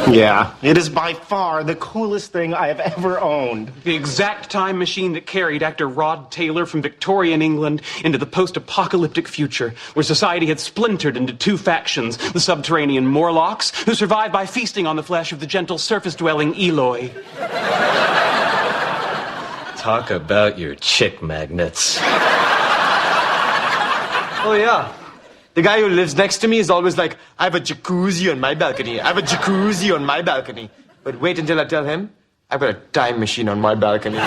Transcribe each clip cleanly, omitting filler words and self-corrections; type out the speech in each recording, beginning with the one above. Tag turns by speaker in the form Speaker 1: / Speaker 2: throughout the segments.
Speaker 1: Yeah, it is by far the coolest thing I have ever owned.
Speaker 2: The exact time machine that carried actor Rod Taylor from Victorian England into the post-apocalyptic future, where society had splintered into two factions, the subterranean Morlocks, who survived by feasting on the flesh of the gentle surface-dwelling Eloi.
Speaker 3: Talk about your chick magnets.
Speaker 4: Oh, yeah. The guy who lives next to me is always like, I have a jacuzzi on my balcony. I have a jacuzzi on my balcony. But wait until I tell him, I've got a time machine on my balcony.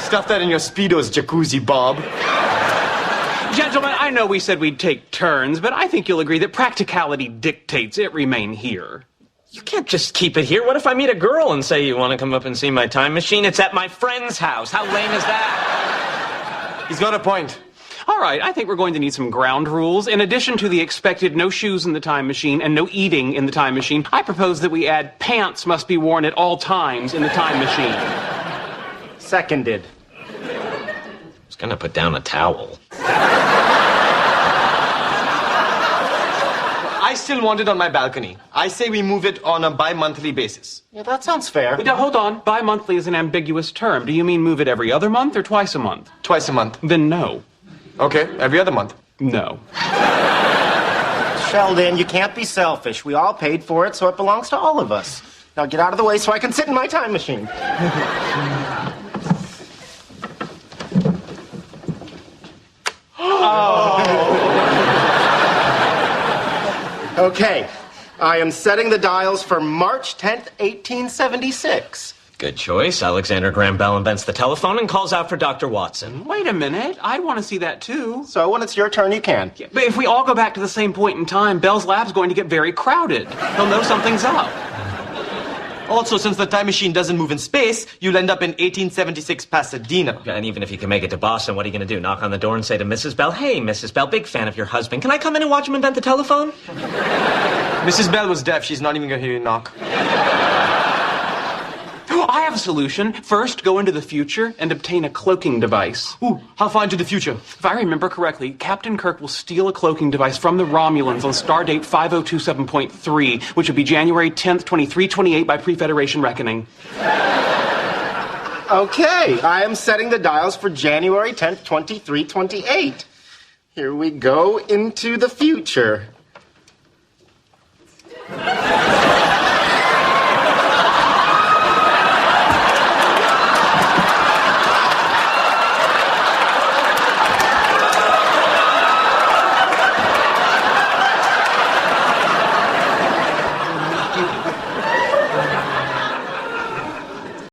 Speaker 4: Stuff that in your Speedo's, jacuzzi, Bob.
Speaker 2: Gentlemen, I know we said we'd take turns, but I think you'll agree that practicality dictates it remain here.
Speaker 3: You can't just keep it here. What if I meet a girl and say, you want to come up and see my time machine? It's at my friend's house. How lame is that?
Speaker 4: He's got a point.
Speaker 2: All right, I think we're going to need some ground rules. In addition to the expected no shoes in the time machine and no eating in the time machine, I propose that we add pants must be worn at all times in the time machine.
Speaker 1: Seconded.
Speaker 3: I was going to put down a towel.
Speaker 4: I still want it on my balcony. I say we move it on a bi-monthly basis.
Speaker 1: Yeah, that sounds fair.
Speaker 2: Now, hold on. Bi-monthly is an ambiguous term. Do you mean move it every other month or twice a month?
Speaker 4: Twice a month.
Speaker 2: Then no.
Speaker 4: Okay, every other month.
Speaker 2: No.
Speaker 1: Sheldon, you can't be selfish. We all paid for it, so it belongs to all of us. Now get out of the way so I can sit in my time machine. Okay, I am setting the dials for March 10th, 1876.
Speaker 3: Good choice. Alexander Graham Bell invents the telephone and calls out for Dr. Watson.
Speaker 2: Wait a minute. I'd want to see that too.
Speaker 1: So when it's your turn, you can.
Speaker 2: Yeah, but if we all go back to the same point in time, Bell's lab's going to get very crowded. He'll know something's up.
Speaker 4: Also, since the time machine doesn't move in space, you'll end up in 1876 Pasadena.
Speaker 3: And even if you can make it to Boston, what are you going to do? Knock on the door and say to Mrs. Bell, hey, Mrs. Bell, big fan of your husband. Can I come in and watch him invent the telephone?
Speaker 4: Mrs. Bell was deaf. She's not even going to hear you knock.
Speaker 2: I have a solution. First, go into the future and obtain a cloaking device.
Speaker 4: Ooh, how far into the future?
Speaker 2: If I remember correctly, Captain Kirk will steal a cloaking device from the Romulans on stardate 5027.3, which would be January 10th, 2328 by pre-Federation reckoning.
Speaker 1: Okay, I am setting the dials for January 10th, 2328. Here we go into the future.